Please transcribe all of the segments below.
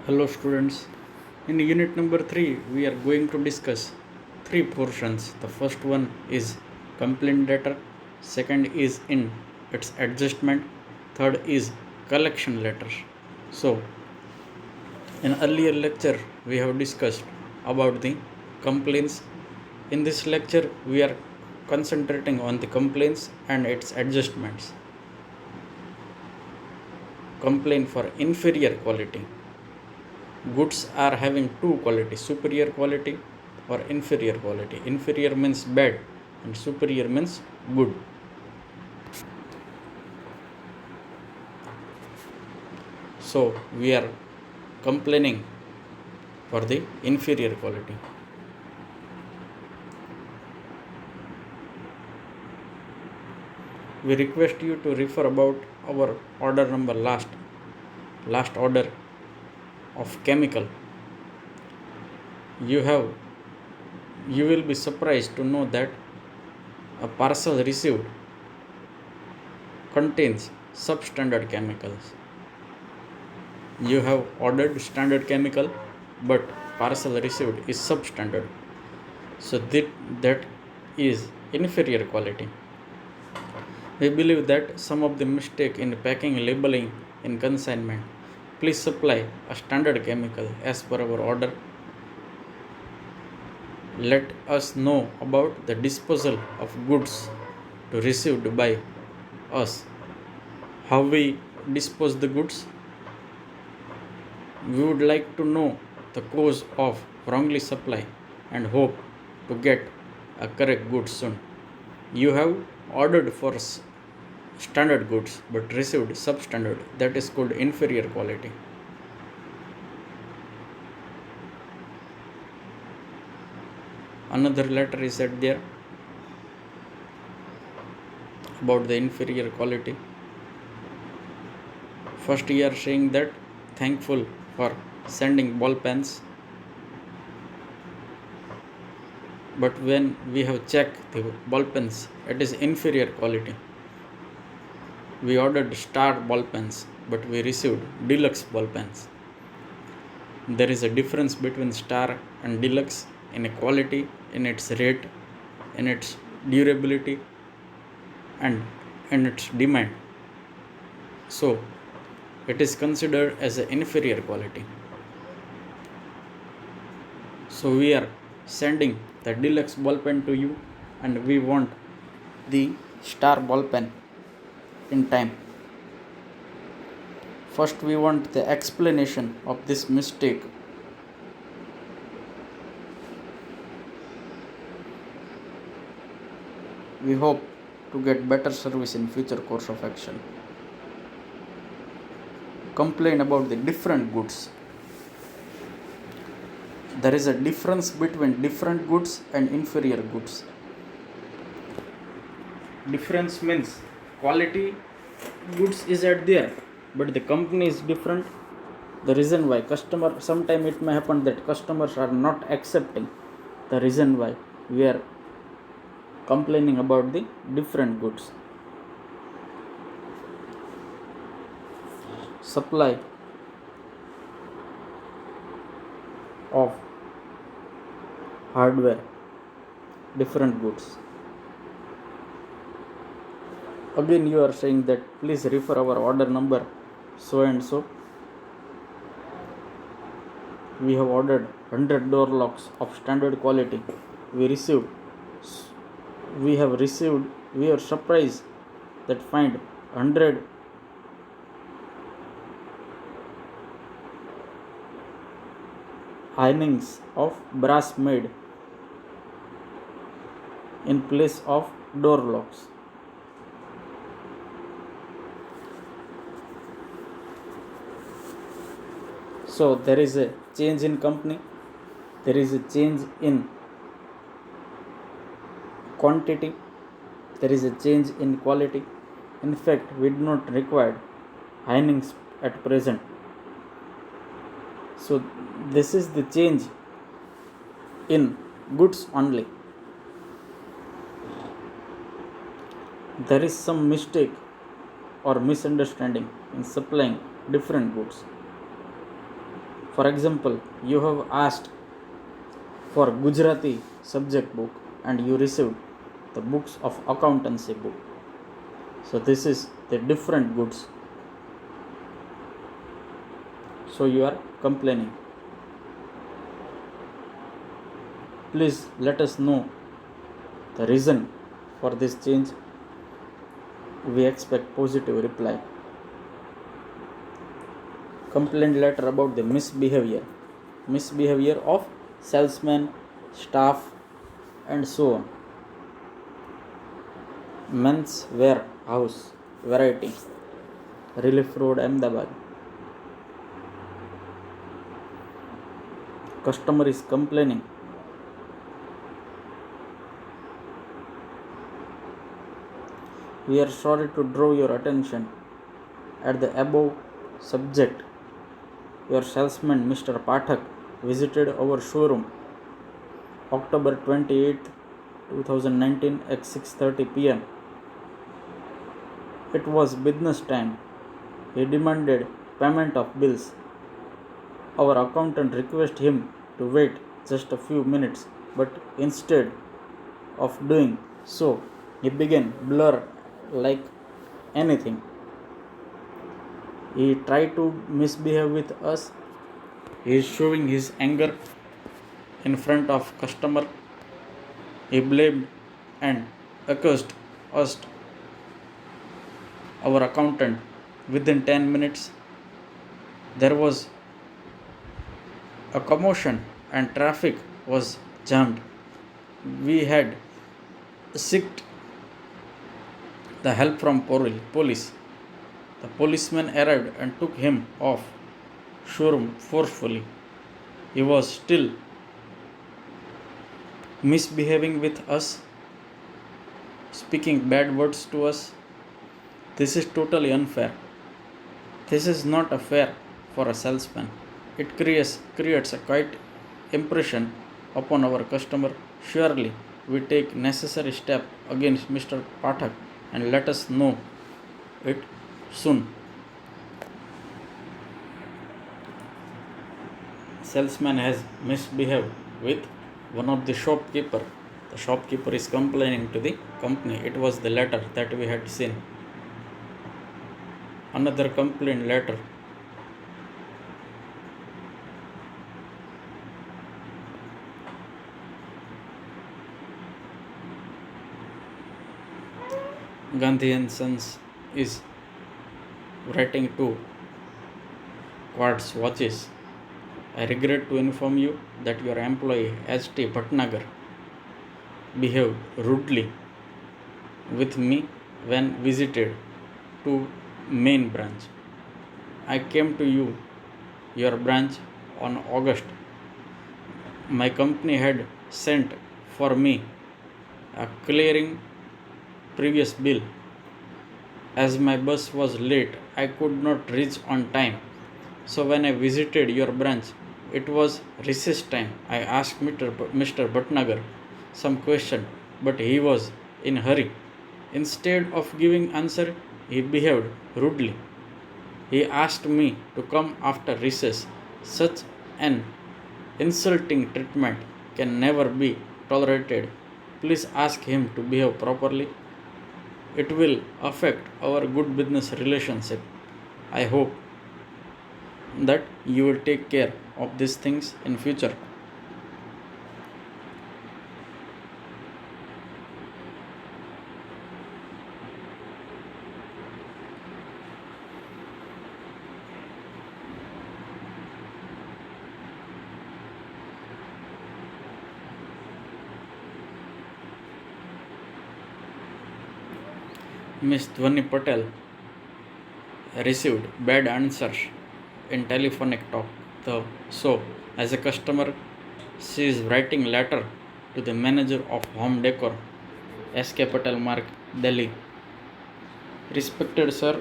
Hello students. In unit number 3 we are going to discuss three portions. The first one is complaint letter, second is in its adjustment, third is collection letter. So in earlier lecture we have discussed about the complaints. In this lecture we are concentrating on the complaints and its adjustments. Complaint for inferior quality. Goods are having two qualities, superior quality or inferior quality. Inferior means bad and superior means good. So we are complaining for the inferior quality. We request you to refer about our order number last order of chemical. You will be surprised to know that a parcel received contains substandard chemicals. You have ordered standard chemical, but parcel received is substandard. So that is inferior quality. We believe that some of the mistake in packing, labeling in consignment. Please supply a standard chemical as per our order. Let us know about the disposal of goods to received by us. How we dispose the goods? We would like to know the cause of wrongly supply and hope to get a correct goods soon. You have ordered for standard goods but received substandard. That is called inferior quality. Another letter is said there about the inferior quality. First you are saying that thankful for sending ball pens, but when we have checked the ball pens, it is inferior quality. We ordered star ball pens, but we received deluxe ball pens. There is a difference between star and deluxe in quality, in its rate, in its durability, and in its demand. So it is considered as an inferior quality. So we are sending the deluxe ball pen to you, and we want the star ball pen in time. First we want the explanation of this mistake. We hope to get better service in future course of action. Complain about the different goods. There is a difference between different goods and inferior goods. Difference means quality goods is at there, but the company is different. The reason why sometime it may happen that customers are not accepting. The reason why we are complaining about the different goods. Supply of hardware, different goods. Again you are saying that please refer our order number so and so. We have ordered 100 door locks of standard quality. We are surprised that find 100 ironings of brass made in place of door locks. So there is a change in company, there is a change in quantity, there is a change in quality. In fact, we do not require ironings at present. So this is the change in goods only. There is some mistake or misunderstanding in supplying different goods. For example, you have asked for Gujarati subject book and you received the books of accountancy book. So this is the different goods. So you are complaining. Please let us know the reason for this change. We expect positive reply. Complaint letter about the misbehavior of salesman, staff, and so on. Men's warehouse variety, Relief Road, Ahmedabad. Customer is complaining. We are sorry to draw your attention at the above subject. Your salesman, Mr. Pathak, visited our showroom October 28, 2019 at 6:30 p.m. It was business time. He demanded payment of bills. Our accountant requested him to wait just a few minutes, but instead of doing so, he began blur like anything. He tried to misbehave with us. He is showing his anger in front of customer. He blamed and accused us, our accountant. Within 10 minutes, there was a commotion and traffic was jammed. We had sought the help from police. The policeman arrived and took him off showroom forcefully. He was still misbehaving with us, speaking bad words to us. This is totally unfair. This is not fair for a salesman. It creates a quite impression upon our customer. Surely we take necessary step against Mr. Pathak and let us know it soon. Salesman has misbehaved with one of the shopkeeper. The shopkeeper is complaining to the company. It was the letter that we had seen. Another complaint letter. Gandhi and Sons is writing to Quartz Watches. I regret to inform you that your employee H.T. Bhatnagar behaved rudely with me when visited to main branch. I came to your branch on August. My company had sent for me a clearing previous bill. As my bus was late, I could not reach on time. So when I visited your branch, it was recess time. I asked Mr. Bhatnagar some question, but he was in hurry. Instead of giving answer, he behaved rudely. He asked me to come after recess. Such an insulting treatment can never be tolerated. Please ask him to behave properly. It will affect our good business relationship. I hope that you will take care of these things in future. Ms. Dhwani Patel received bad answers in telephonic talk. So, as a customer, she is writing letter to the manager of Home Decor, S.K. Patel Mark, Delhi. Respected sir,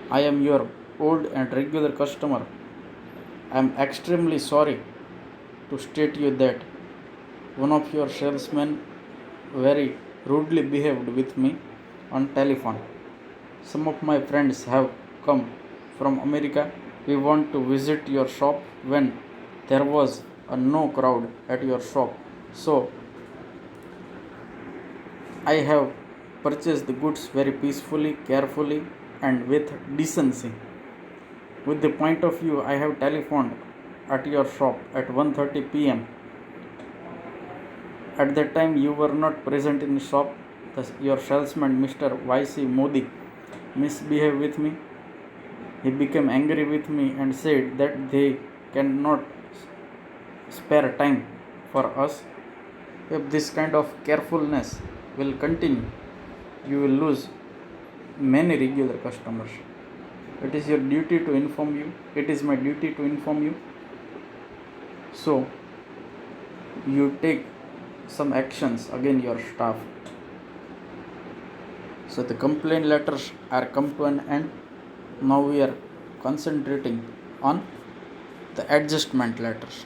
I am your old and regular customer. I am extremely sorry to state you that one of your salesmen very rudely behaved with me on telephone. Some of my friends have come from America We want to visit your shop when there was no crowd at your shop. So I have purchased the goods very peacefully, carefully, and with decency. With the point of view, I have telephoned at your shop at 1:30 p.m. At that time, you were not present in the shop. Your salesman, Mr. Y.C. Modi, misbehaved with me. He became angry with me and said that they cannot spare time for us. If this kind of carefulness will continue, you will lose many regular customers. It is your duty to inform you. It is my duty to inform you. So, you take some actions against your staff. So, the complaint letters are come to an end. Now we are concentrating on the adjustment letters.